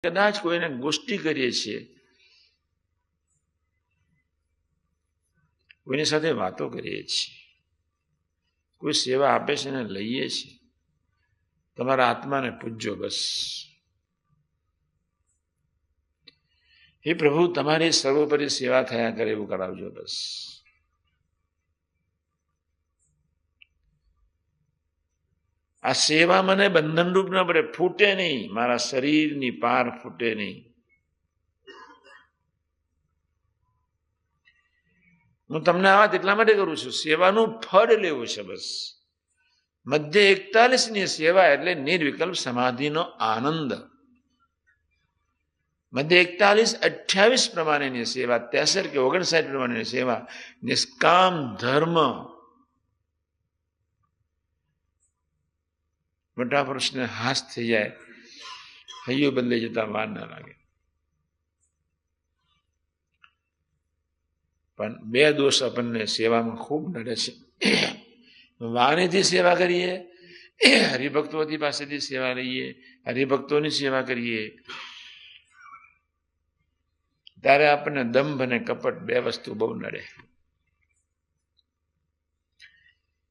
કદાચ કોઈને ગોષ્ઠી કરીએ છીએ, કોઈની સાથે વાતો કરીએ છીએ, કોઈ સેવા આપે છે ને લઈએ છીએ, તમારા આત્માને પૂજજો બસ. હે પ્રભુ, તમારી સર્વોપરી સેવા થયા કરે એવું કરાવજો બસ. આ સેવા મને બંધનરૂપ ન પડે, ફૂટે નહીં, મારા શરીરની પાર ફૂટે નહીં. હું તમને આ વાત એટલા માટે કરું છું, સેવાનું ફળ લેવું છે બસ. મધ્ય 41ની સેવા એટલે નિર્વિકલ્પ સમાધિનો આનંદ. મધ્ય 41-28 પ્રમાણેની સેવા, 63 કે 59 પ્રમાણેની સેવા નિષ્કામ ધર્મ. મોટા પુરુષને હાસ થઈ જાય, હૈયું બદલાઈ જતા વાર ના લાગે. પણ બે દોષ આપણને સેવામાં ખૂબ નડે છે. વાણીથી સેવા કરીએ, હરિભક્તોથી પાસેથી સેવા લઈએ, હરિભક્તોની સેવા કરીએ, ત્યારે આપણને દંભ અને કપટ બે વસ્તુ બહુ નડે.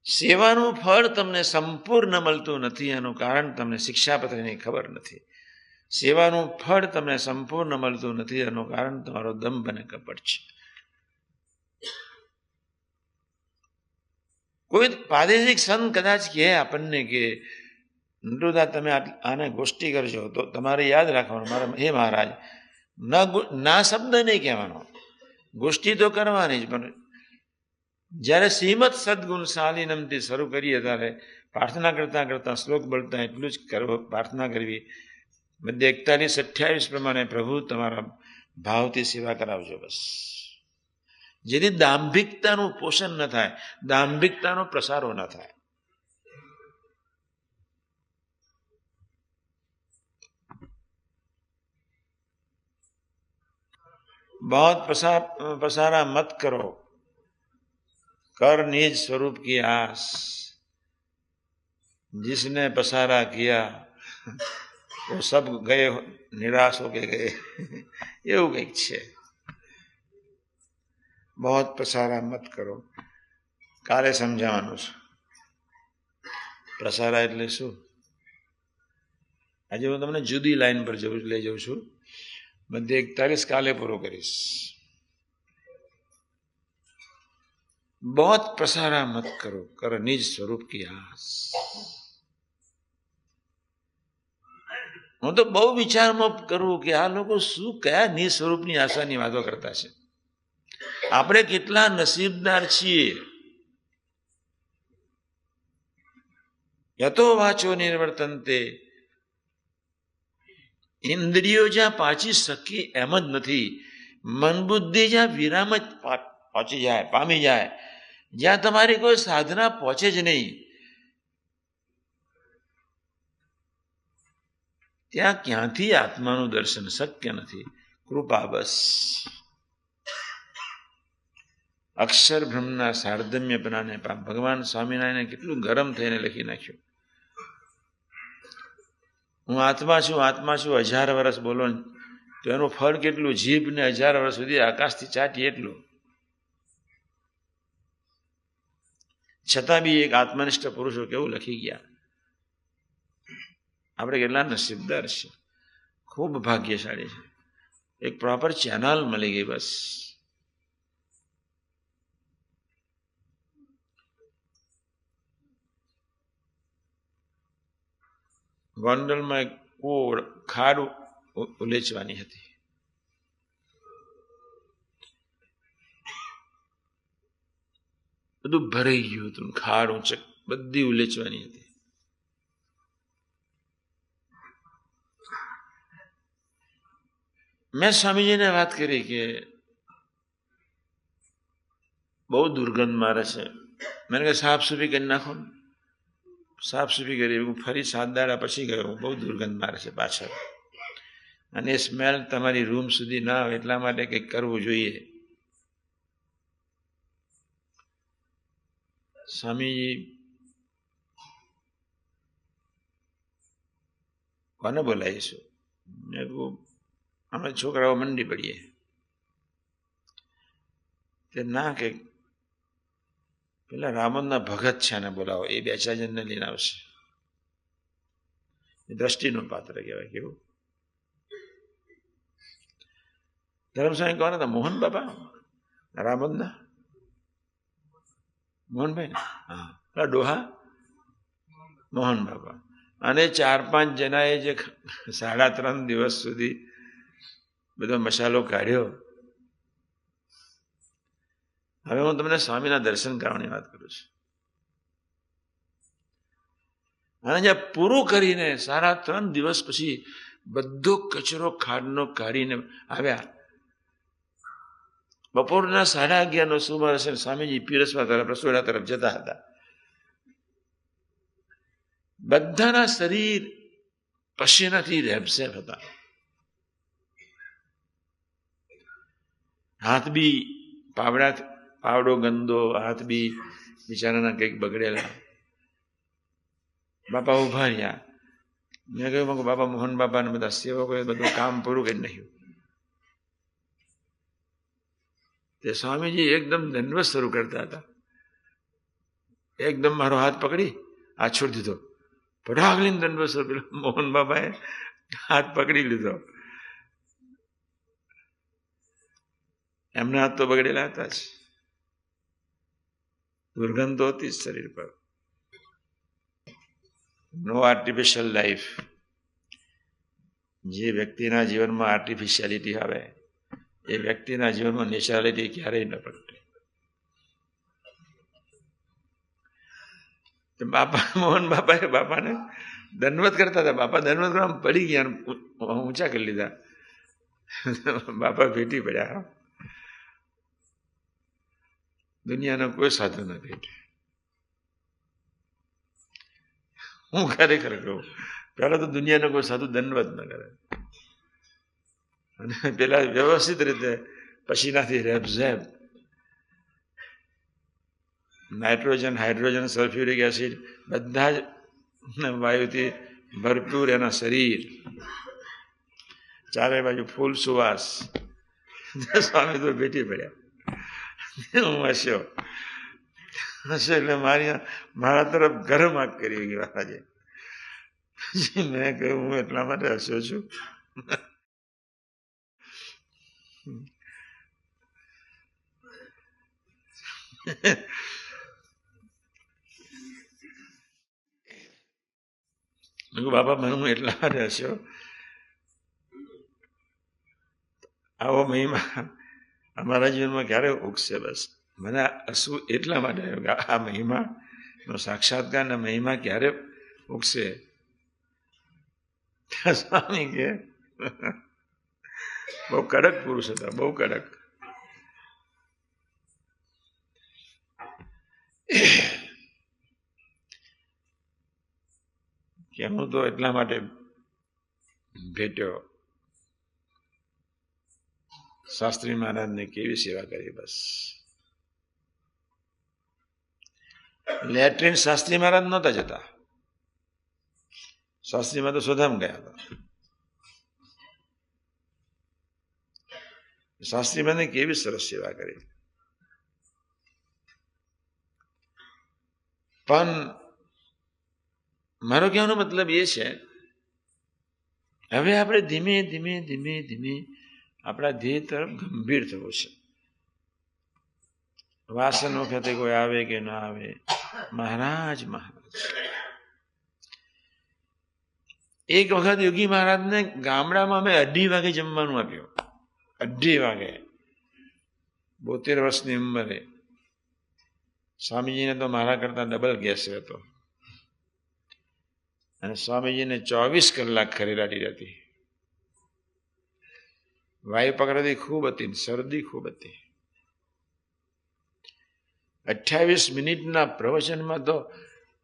સેવાનું ફળ તમને સંપૂર્ણ મળતું નથી, એનું કારણ તમને શિક્ષાપત્રની ખબર નથી. સેવાનું ફળ તમને સંપૂર્ણ મળતું નથી, એનું કારણ તમારો દંભ અને કપટ છે. કોઈ પ્રાદેશિક સંત કદાચ કહે આપણને કે નટુદા તમે આને ગોષ્ઠી કરજો, તો તમારે યાદ રાખવાનું, મારા હે મહારાજ, ના શબ્દ નહીં કહેવાનો, ગોષ્ઠી તો કરવાની જ. પણ જ્યારે શ્રીમદ સદગુણ શાલિનમથી શરૂ કરીએ ત્યારે પ્રાર્થના કરતા કરતા શ્લોક બોલતા એટલું જ પ્રાર્થના કરવી, મધ્ય 41-28 પ્રમાણે પ્રભુ તમારા ભાવથી સેવા કરાવજો બસ. જેથી દાંભિકતાનું પોષણ ન થાય, દાંભિકતાનો પ્રસારો ન થાય. बहुत पसारा मत करो, कर निज स्वरूप की आस, जिसने पसारा किया वो सब गए निराश होके गए. એવું કંઈક છે. बहुत पसारा मत करो. કાલે સમજાવવાનું છે પ્રસારા એટલે શું. આજે હું તમને જુદી લાઈન પર લઈ જાઉં છું. મધ્ય 41 કાલે પૂરો કરીશ. बहुत पसारा मत करो, कर निज स्वरूप की आस. હું તો બહુ વિચારમાં કરું કે આ લોકો શું કયા નિજ સ્વરૂપની આશાની વાતો કરતા છે. આપણે કેટલા નસીબદાર છીએ. યતો વાચો નિર્વર્તન્તે. ઇન્દ્રિયો જ્યાં પાછી શકી એમ જ નથી, મન બુદ્ધિ જ્યાં વિરામ જ પહોંચી જાય, પામી જાય, જ્યાં તમારી કોઈ સાધના પહોંચે જ નહીં, ત્યાં ક્યાંથી આત્માનું દર્શન શક્ય નથી. કૃપા બસ. અક્ષર બ્રહ્મના સાર્ધમ્યપનાને ભગવાન સ્વામિનારાયણે કેટલું ગરમ થઈને લખી નાખ્યું. હું આત્મા છું, આત્મા છું 1000 વર્ષ બોલો તો એનું ફળ કેટલું, જીભને 1000 વર્ષ સુધી આકાશથી ચાટી એટલું. છતાં બી એક આત્મનિષ્ઠ પુરુષો કેવું લખી ગયા. આપણે કેટલા નસીબદાર છે, ખૂબ ભાગ્યશાળી છે. એક પ્રોપર ચેનલ મળી ગઈ બસ. ગોંડલમાં એક ખાડ ઉલેચવાની હતી. બધું ભરાઈ ગયું હતું, ખાડ ઊંચક બધી ઉલેચવાની હતી. મેં સ્વામીજીને વાત કરી કે બહુ દુર્ગંધ મારે છે. મેં કહે સાફ સુફી કરી નાખો. સાફ સુફી કરી, હું ફરી 7 દાડા પછી ગયો, બહુ દુર્ગંધ મારે છે પાછળ, અને એ સ્મેલ તમારી રૂમ સુધી ના આવે એટલા માટે કંઈક કરવું જોઈએ. સ્વામીજી કોને બોલાવીશું? અમે છોકરાઓ મંડી પડીએ તે ના કે પેલા રામોદના ભગત છે ને બોલાવો, એ 2-4 જણને લઈને આવશે. એ દ્રષ્ટિનું પાત્ર કહેવાય. કેવું ધર્મસ્વામી કોણ હતા? મોહન બાપા રામોદના મોહનભાઈ ને, હા ડોહા મોહન બાપા. અને 4-5 જણાએ જે 3.5 દિવસ સુધી બધો મસાલો કાઢ્યો. હવે હું તમને સ્વામીના દર્શન કરવાની વાત કરું છું. અને જ્યાં પૂરું કરીને 3.5 દિવસ પછી બધો કચરો ખાડનો કાઢીને આવ્યા. બપોરના 11:30 સુમારે સ્વામીજી પીરસવા તરફ, રસોડા તરફ જતા હતા. બધાના શરીર પસીનાથી રેબઝેબ હતા. હાથ બી પાવડો ગંદો, હાથ બી બિચારાના કંઈક બગડેલા. બાપા ઉભા રહ્યા. મેં કહ્યું બાપા મોહન બાપાને બધા સેવકોએ બધું કામ પૂરું કરી નાખ્યું. તે સ્વામીજી એકદમ દંડવત શરૂ કરતા હતા. એકદમ મારો હાથ પકડી હાથ છોડી દીધો. પડાગલીને દંડવત શરૂ કર્યો. મોહન બાપાએ હાથ પકડી લીધો. એમના હાથ તો બગડેલા હતા જ, દુર્ગંધ તો હતી જ શરીર પર. નો આર્ટિફિશિયલ લાઈફ. જે વ્યક્તિના જીવનમાં આર્ટિફિશિયાલિટી આવે એ વ્યક્તિના જીવનમાં નેચરાલિટી ક્યારેય ન પ્રગટે. બાપા મોહન બાપાએ બાપાને દંડવત કરતા હતા. બાપા દંડવત કરવા પડી ગયા, ઊંચા કરી લીધા. બાપા ભેટી પડ્યા. દુનિયાનો કોઈ સાધુ ન ભેટે. હું ખરેખર કહું, પેલા તો દુનિયાનો કોઈ સાધુ દંડવત ન કરે. અને પેલા વ્યવસ્થિત રીતે પસીનાથી રેબઝેબ, નાઇટ્રોજન, હાઇડ્રોજન, સલ્ફ્યુરિક એસિડ બધા જ વાયુથી ભરપૂર એના શરીર, ચારે બાજુ ફૂલ સુવાસ. સ્વામી તો ભેટી પડ્યા. હું હસ્યો એટલે મારા તરફ ગરમ આંખ કરી ગઈ મહારાજે. મેં કહ્યું હું એટલા માટે હસ્યો છું બાપા મને હું એટલા માટે હસ્યો, આવો મહિમા અમારા જીવનમાં ક્યારે ઉગશે? બસ મને હસવું એટલા માટે આવ્યું કે આ મહિમાનો સાક્ષાત્કાર, મહિમા ક્યારે ઉગશે? સ્વામી કે બહુ કડક પુરુષ હતા, બહુ કડક. કે હું તો એટલા માટે ભેટ્યો. શાસ્ત્રી મહારાજને કેવી સેવા કરી. બસ લેટ્રિન શાસ્ત્રી મહારાજ નહોતા જતા. શાસ્ત્રીમાં તો સુધામ ગયા હતા. શાસ્ત્રી મહારાજને કેવી સરસ સેવા કરી. પણ મારો કહેવાનો મતલબ એ છે, હવે આપણે ધીમે ધીમે ધીમે ધીમે આપણા ધ્યેય તરફ ગંભીર થવું છે. વાસન વખતે કોઈ આવે કે ના આવે, મહારાજ મહારાજ. એક વખત યોગી મહારાજને ગામડામાં અમે 2:30 વાગે જમવાનું આપ્યું. 2:30 વાગે, 72 વર્ષની ઉંમરે. સ્વામીજીને તો મારા કરતા ડબલ ગેસ હતો. અને સ્વામીજીને 24 કલાક ખરેરાટી હતી. વાયુ પકડતી ખૂબ હતી, શરદી ખૂબ હતી. 28 મિનિટના પ્રવચનમાં તો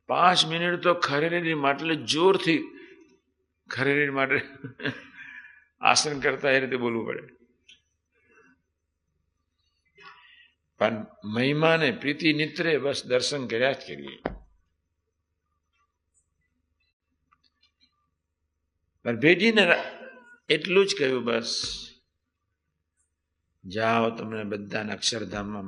5 મિનિટ તો ખરેરી માટે જોરથી ખરેરી માટે આસન કરતા એ રીતે બોલવું પડે. પણ મહિમાને પ્રીતિ નિત્રે બસ દર્શન કર્યા જ કરીએ. પણ ભેટીને એટલું જ કહ્યું. બસ જાઓ, તમને બધાને અક્ષરધામમાં